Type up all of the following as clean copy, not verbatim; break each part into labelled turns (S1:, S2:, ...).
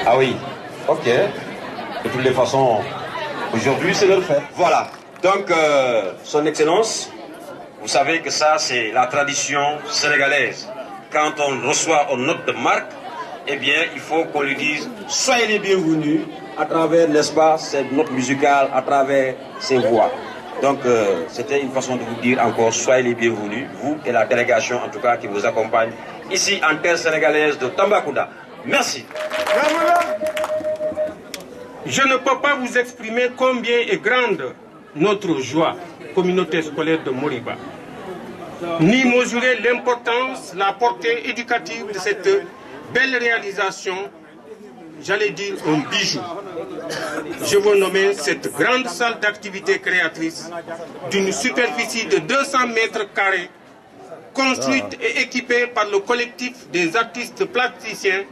S1: Ah oui, ok. De toutes les façons, aujourd'hui c'est leur fête. Voilà. Donc, Son Excellence, vous savez que ça c'est la tradition sénégalaise. Quand on reçoit une note de marque, eh bien, il faut qu'on lui dise « Soyez les bienvenus » à travers, n'est-ce pas, cette note musicale, à travers ses voix. Donc, c'était une façon de vous dire encore « Soyez les bienvenus », vous et la délégation, en tout cas, qui vous accompagne ici en terre sénégalaise de Tambacounda. Merci.
S2: Je ne peux pas vous exprimer combien est grande notre joie, communauté scolaire de Moriba, ni mesurer l'importance, la portée éducative de cette belle réalisation, j'allais dire un bijou. Je veux nommer cette grande salle d'activité créatrice d'une superficie de 200 mètres carrés, construite et équipée par le collectif des artistes plasticiens,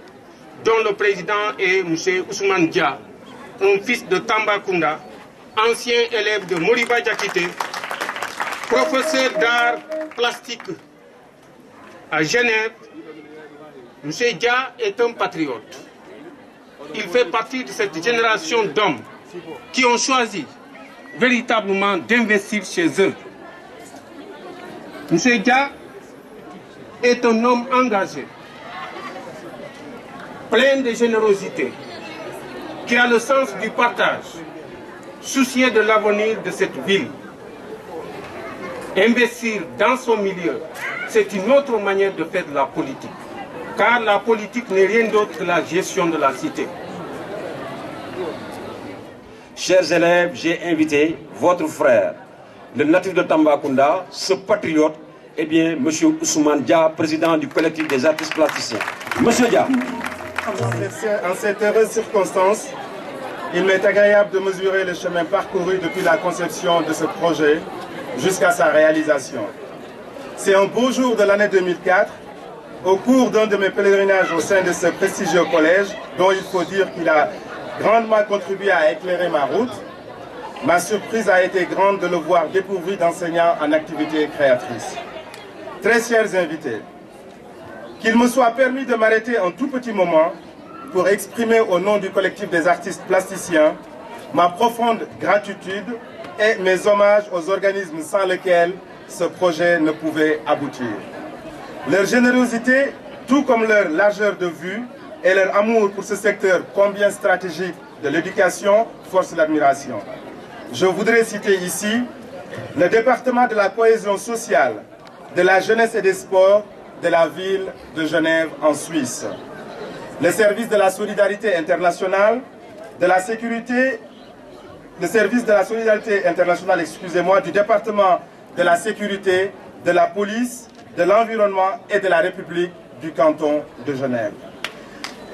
S2: dont le président est M. Ousmane Dia, un fils de Tambacounda, ancien élève de Moriba Diakité, professeur d'art plastique à Genève. M. Dia est un patriote. Il fait partie de cette génération d'hommes qui ont choisi véritablement d'investir chez eux. M. Dia est un homme engagé, plein de générosité, qui a le sens du partage, soucieux de l'avenir de cette ville. Investir dans son milieu, c'est une autre manière de faire de la politique, car la politique n'est rien d'autre que la gestion de la cité.
S1: Chers élèves, j'ai invité votre frère, le natif de Tambacounda, ce patriote, eh bien, M. Ousmane Dia, président du collectif des artistes plasticiens. Monsieur Dia.
S3: En cette heureuse circonstance, il m'est agréable de mesurer le chemin parcouru depuis la conception de ce projet jusqu'à sa réalisation. C'est un beau jour de l'année 2004, au cours d'un de mes pèlerinages au sein de ce prestigieux collège, dont il faut dire qu'il a grandement contribué à éclairer ma route. Ma surprise a été grande de le voir dépourvu d'enseignants en activité créatrice. Très chers invités, qu'il me soit permis de m'arrêter un tout petit moment pour exprimer au nom du collectif des artistes plasticiens ma profonde gratitude et mes hommages aux organismes sans lesquels ce projet ne pouvait aboutir. Leur générosité, tout comme leur largeur de vue et leur amour pour ce secteur combien stratégique de l'éducation, force l'admiration. Je voudrais citer ici le département de la cohésion sociale, de la jeunesse et des sports de la ville de Genève en Suisse, le service de la solidarité internationale, de la sécurité, le service de la solidarité internationale, excusez-moi, du département de la sécurité, de la police, de l'environnement et de la République du canton de Genève.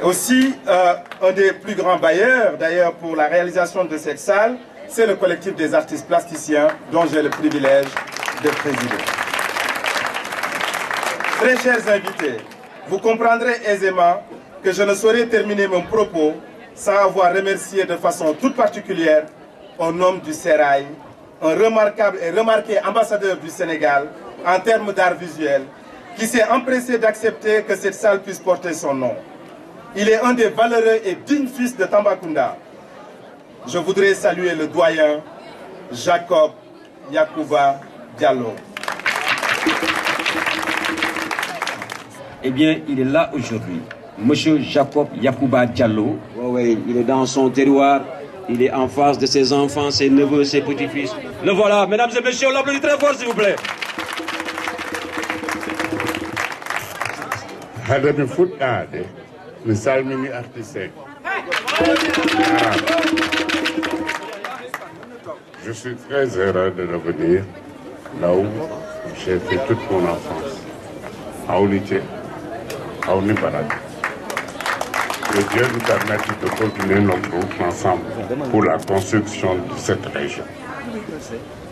S3: Aussi, un des plus grands bailleurs, d'ailleurs, pour la réalisation de cette salle, c'est le collectif des artistes plasticiens dont j'ai le privilège de présider. Très chers invités, vous comprendrez aisément que je ne saurais terminer mon propos sans avoir remercié de façon toute particulière un homme du Sérail, un remarquable et remarqué ambassadeur du Sénégal en termes d'art visuel, qui s'est empressé d'accepter que cette salle puisse porter son nom. Il est un des valeureux et dignes fils de Tambacounda. Je voudrais saluer le doyen Jacob Yacouba Diallo.
S1: Eh bien, il est là aujourd'hui. Monsieur Jacob Yacouba Diallo. Oui, il est dans son terroir. Il est en face de ses enfants, ses neveux, ses petits-fils. Le voilà. Mesdames et messieurs, on l'applaudit très fort, s'il vous plaît.
S4: Hadami fuɗɗade mi salmini artiste. Je suis très heureux de revenir là où j'ai fait toute mon enfance. Aoulité, Aouni Barad. Que Dieu nous permette de continuer notre route ensemble pour la construction de cette région.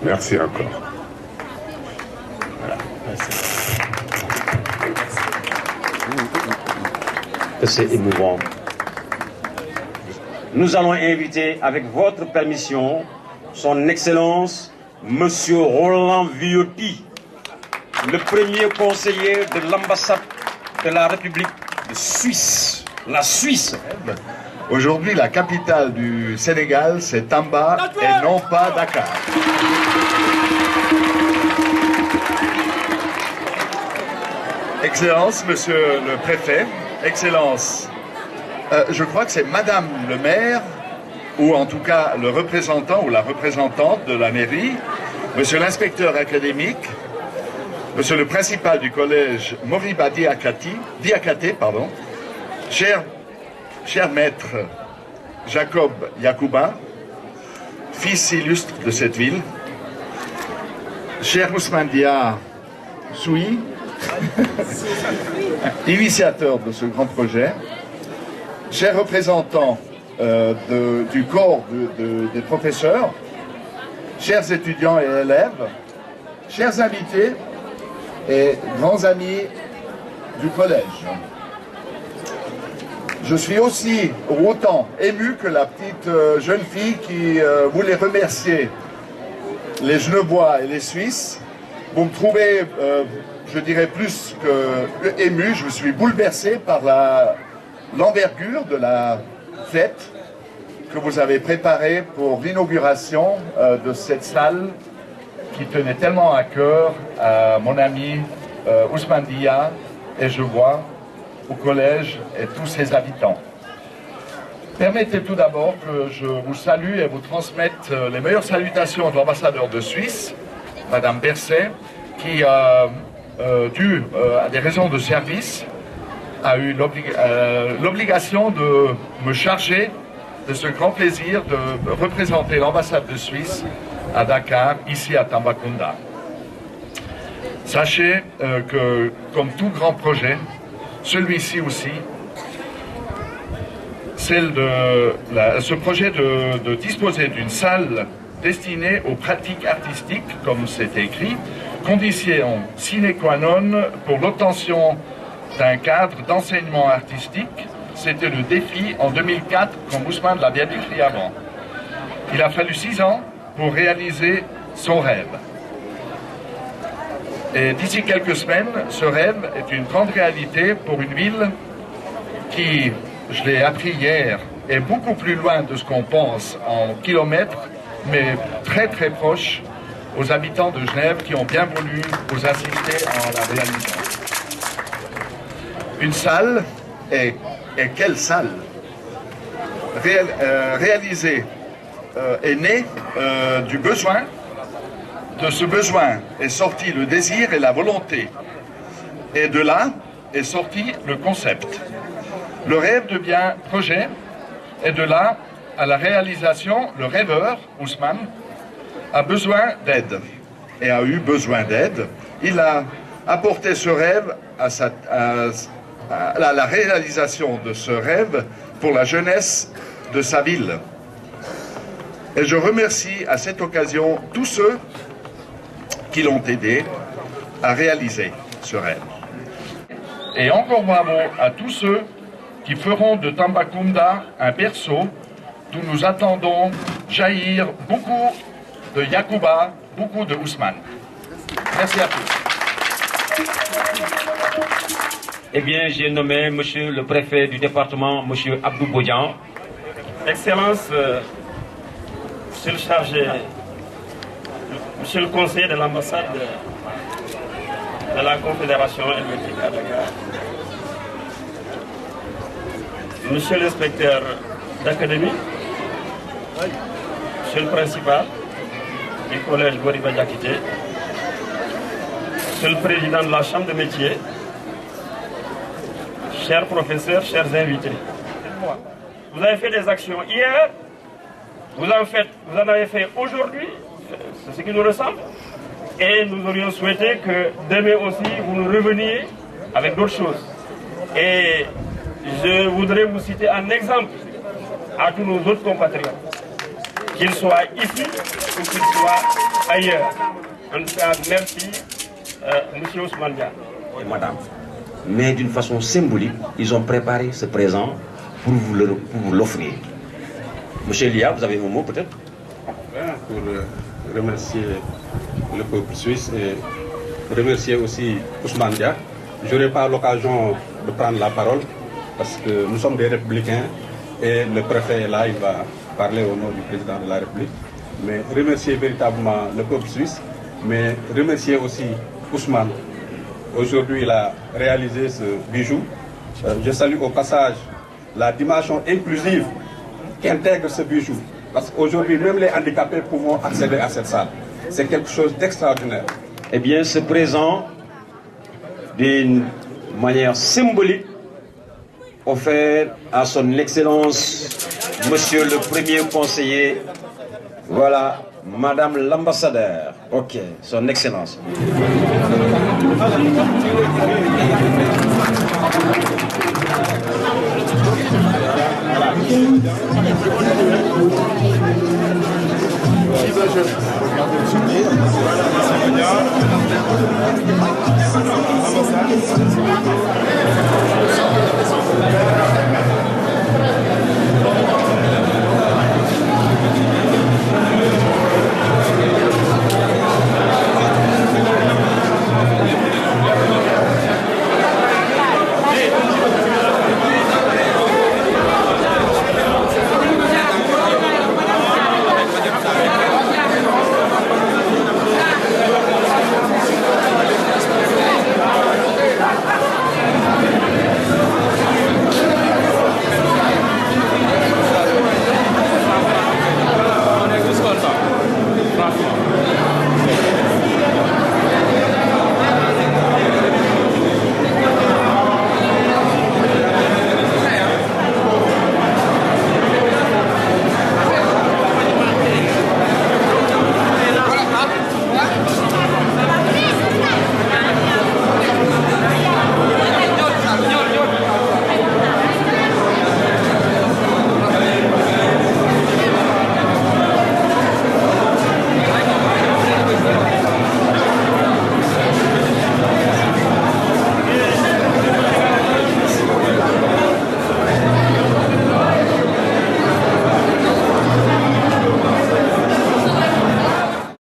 S4: Merci encore. Voilà.
S1: C'est émouvant. Nous allons inviter, avec votre permission, son Excellence, Monsieur Roland Viotti, le premier conseiller de l'ambassade de la République de Suisse, la Suisse.
S5: Aujourd'hui, la capitale du Sénégal, c'est Tamba et non pas Dakar. Excellence, Monsieur le Préfet, Excellence, je crois que c'est Madame le maire, ou en tout cas le représentant ou la représentante de la mairie, Monsieur l'inspecteur académique, Monsieur le principal du collège Moriba Diakate, cher maître Jacob Yacouba, fils illustre de cette ville, cher Ousmane Dia Soui, initiateur de ce grand projet, chers représentants du corps des professeurs, chers étudiants et élèves, chers invités et grands amis du collège. Je suis aussi autant ému que la petite jeune fille qui voulait remercier les Genevois et les Suisses. Vous me trouvez, je dirais plus que ému, je suis bouleversé par l'envergure de la fête que vous avez préparée pour l'inauguration de cette salle qui tenait tellement à cœur à mon ami Ousmane Dia et je vois au collège et tous ses habitants. Permettez tout d'abord que je vous salue et vous transmette les meilleures salutations de l'ambassadeur de Suisse, Madame Berset, qui, dû à des raisons de service, a eu l'obligation de me charger de ce grand plaisir de représenter l'ambassade de Suisse à Dakar, ici à Tambacounda. Sachez que, comme tout grand projet, celui-ci aussi, ce projet de disposer d'une salle destinée aux pratiques artistiques, comme c'est écrit, condition sine qua non pour l'obtention d'un cadre d'enseignement artistique. C'était le défi en 2004, comme Ousmane l'a bien décrit avant. Il a fallu 6 ans pour réaliser son rêve. Et d'ici quelques semaines, ce rêve est une grande réalité pour une ville qui, je l'ai appris hier, est beaucoup plus loin de ce qu'on pense en kilomètres, mais très très proche aux habitants de Genève qui ont bien voulu vous assister en la réalisation. Une salle, et quelle salle, réalisée est née du besoin. De ce besoin est sorti le désir et la volonté. Et de là est sorti le concept. Le rêve devient projet, et de là à la réalisation, le rêveur, Ousmane, a besoin d'aide. Et a eu besoin d'aide. Il a apporté ce rêve à la réalisation de ce rêve pour la jeunesse de sa ville. Et je remercie à cette occasion tous ceux qui l'ont aidé à réaliser ce rêve. Et encore bravo à tous ceux qui feront de Tambacounda un berceau d'où nous attendons jaillir beaucoup de Yacouba, beaucoup de Ousmane. Merci à tous.
S1: Eh bien, j'ai nommé Monsieur le préfet du département, Monsieur Abdou Bodian.
S6: Excellence, Monsieur le chargé, Monsieur le conseiller de l'ambassade de la Confédération helvétique à Dakar, Monsieur l'inspecteur d'académie, Monsieur le principal, du collège Moriba Diakité, Monsieur le Président de la Chambre de métier, chers professeurs, chers invités. Vous avez fait des actions hier, vous en avez fait aujourd'hui, c'est ce qui nous ressemble. Et nous aurions souhaité que demain aussi vous nous reveniez avec d'autres choses. Et je voudrais vous citer un exemple à tous nos autres compatriotes, qu'ils soient ici ou qu'ils soient ailleurs. En tout cas, merci, M. Ousmane Dia.
S1: Et madame, mais d'une façon symbolique, ils ont préparé ce présent pour vous l'offrir. Monsieur Lia, vous avez un mot peut-être?
S2: Pour remercier le peuple suisse et remercier aussi Ousmane Dia. Je n'aurai pas l'occasion de prendre la parole parce que nous sommes des républicains et le préfet est là, il va parler au nom du président de la République. Mais remercier véritablement le peuple suisse, mais remercier aussi Ousmane. Aujourd'hui, il a réalisé ce bijou. Je salue au passage la dimension inclusive qu'intègre ce bijou. Parce qu'aujourd'hui, même les handicapés pourront accéder à cette salle. C'est quelque chose d'extraordinaire.
S1: Eh bien, ce présent, d'une manière symbolique, offert à son Excellence, Monsieur le Premier Conseiller, voilà, Madame l'Ambassadeur. Ok, son Excellence.
S3: Voilà.